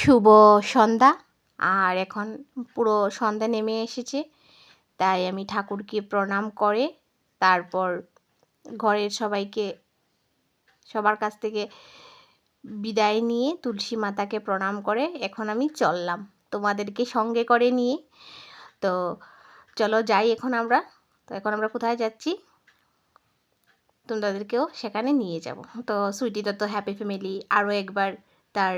শুভ সন্ধ্যা। আর এখন পুরো সন্ধ্যা নেমে এসেছে, তাই আমি ঠাকুরকে প্রণাম করে তারপর ঘরের সবার কাছ থেকে বিদায় নিয়ে তুলসী মাতাকে প্রণাম করে এখন আমি চললাম তোমাদেরকে সঙ্গে করে নিয়ে। তো চলো যাই এখন আমরা। তো এখন আমরা কোথায় যাচ্ছি তোমাদেরকেও সেখানে নিয়ে যাব। তো সুইটি দত্ত হ্যাপি ফ্যামিলি আরও একবার তার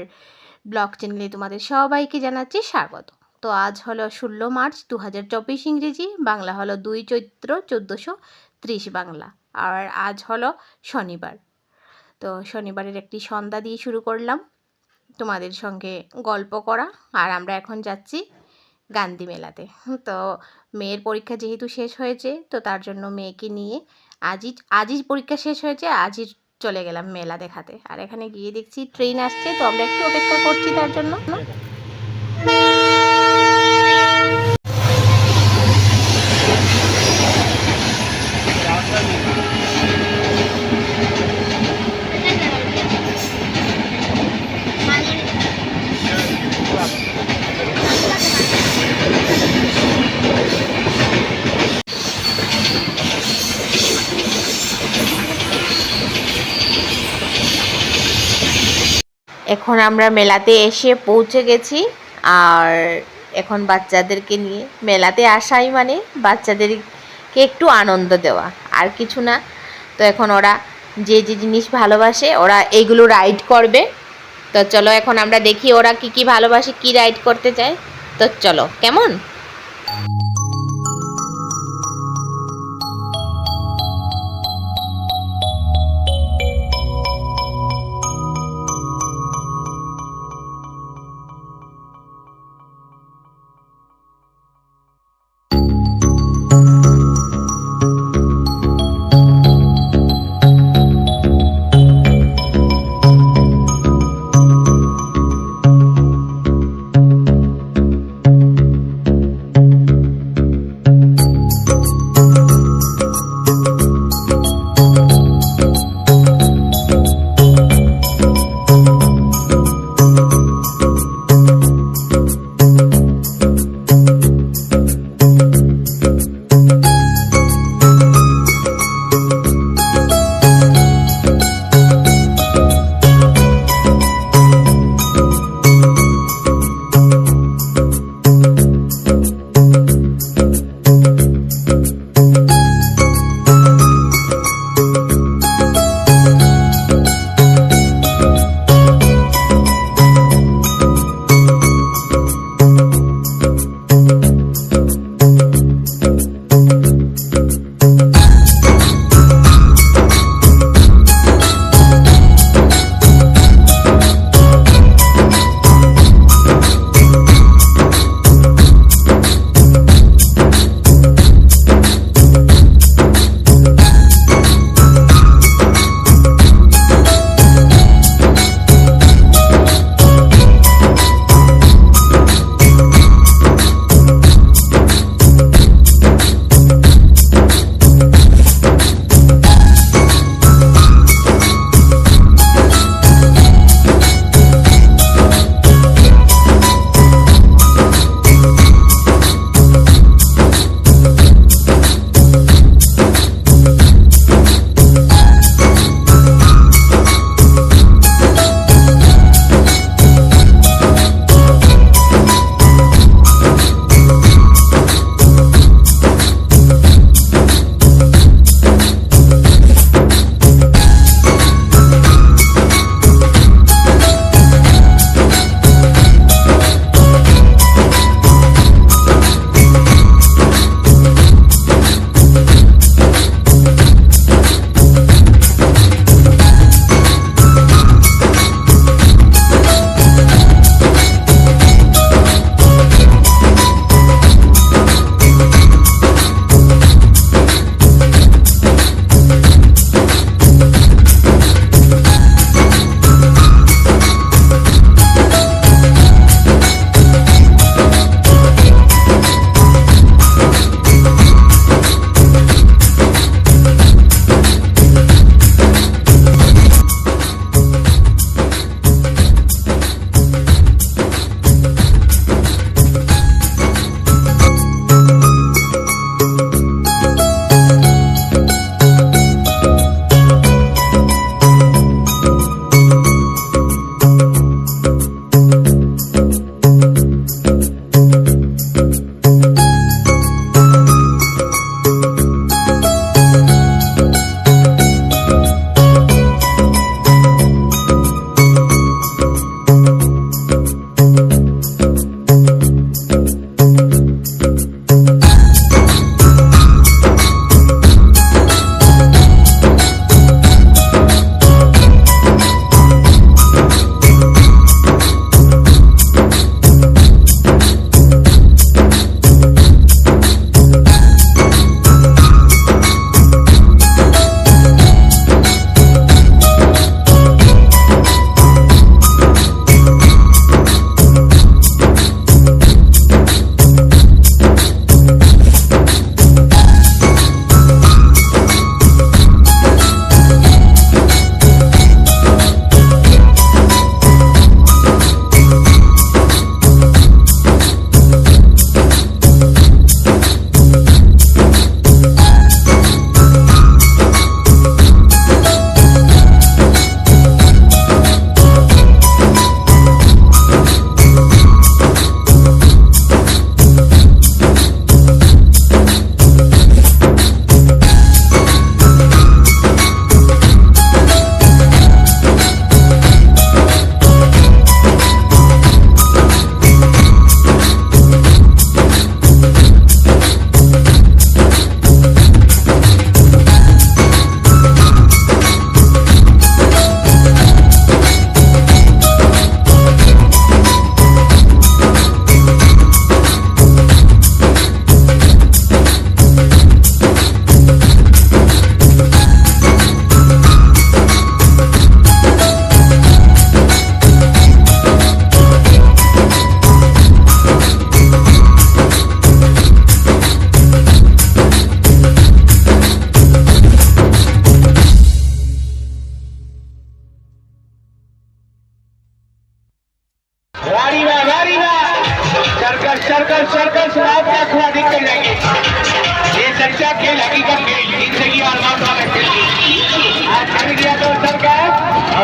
ব্লগ চ্যানেলে তোমাদের সবাইকে জানাচ্ছি স্বাগত। তো আজ হলো 16 মার্চ 2024 ইংরেজি, বাংলা হলো 2 চৈত্র 1430 বাংলা, আর আজ হলো শনিবার। তো শনিবারের একটি সন্ধ্যা দিয়ে শুরু করলাম তোমাদের সঙ্গে গল্প করা। আর আমরা এখন যাচ্ছি গান্ধী মেলাতে। তো মেয়ের পরীক্ষা যেহেতু শেষ হয়েছে, তো তার জন্য মেয়েকে নিয়ে আজই পরীক্ষা শেষ হয়েছে, আজই চলে গেলাম মেলা দেখাতে। আর এখানে গিয়ে দেখছি ট্রেন আসছে, তো আমরা একটু অপেক্ষা করছি তার জন্য। এখন আমরা মেলাতে এসে পৌঁছে গেছি। আর এখন বাচ্চাদেরকে নিয়ে মেলাতে আসাই মানে বাচ্চাদেরকে একটু আনন্দ দেওয়া, আর কিছু না। তো এখন ওরা যে জিনিস ভালোবাসে ওরা এইগুলো রাইড করবে। তো চলো এখন আমরা দেখি ওরা কি ভালোবাসে, কি রাইড করতে চায়। তো চলো, কেমন?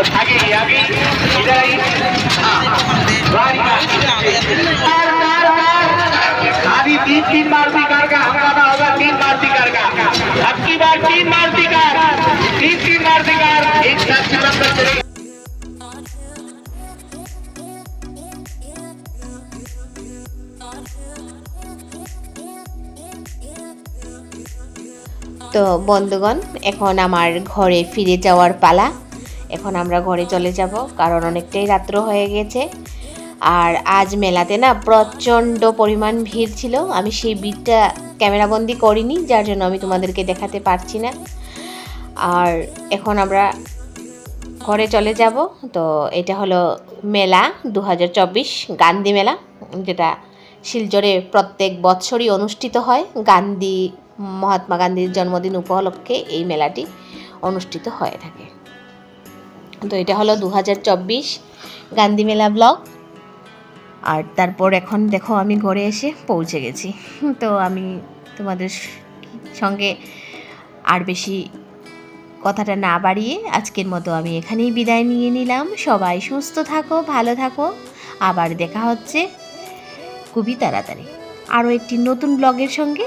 बस आगे आगे इधर आइए अभी 3 मारुति कार का हंगामा होगा 3 मारुति कार का अब की बार 3 मारुति कार 3 मारुति कार एक साथ चुनाव कर चलेगी তো বন্ধুগণ এখন আমার ঘরে ফিরে যাওয়ার পালা। এখন আমরা ঘরে চলে যাব কারণ অনেকটাই রাত্র হয়ে গেছে। আর আজ মেলাতে না প্রচণ্ড পরিমাণ ভিড় ছিল, আমি সেই ভিড়টা ক্যামেরাবন্দি করিনি, যার জন্য আমি তোমাদেরকে দেখাতে পারছি না। আর এখন আমরা ঘরে চলে যাব। তো এটা হলো মেলা 2024 গান্ধী মেলা, যেটা শিলচরে প্রত্যেক বছরই অনুষ্ঠিত হয়। মহাত্মা গান্ধীর জন্মদিন উপলক্ষে এই মেলাটি অনুষ্ঠিত হয়ে থাকে। তো এটা হলো 2024 গান্ধী মেলা ব্লগ। আর তারপর এখন দেখো আমি ঘরে এসে পৌঁছে গেছি। তো আমি তোমাদের সঙ্গে আর বেশি কথাটা না বাড়িয়ে আজকের মতো আমি এখানেই বিদায় নিয়ে নিলাম। সবাই সুস্থ থাকো, ভালো থাকো, আবার দেখা হচ্ছে খুবই তাড়াতাড়ি আরও একটি নতুন ব্লগের সঙ্গে।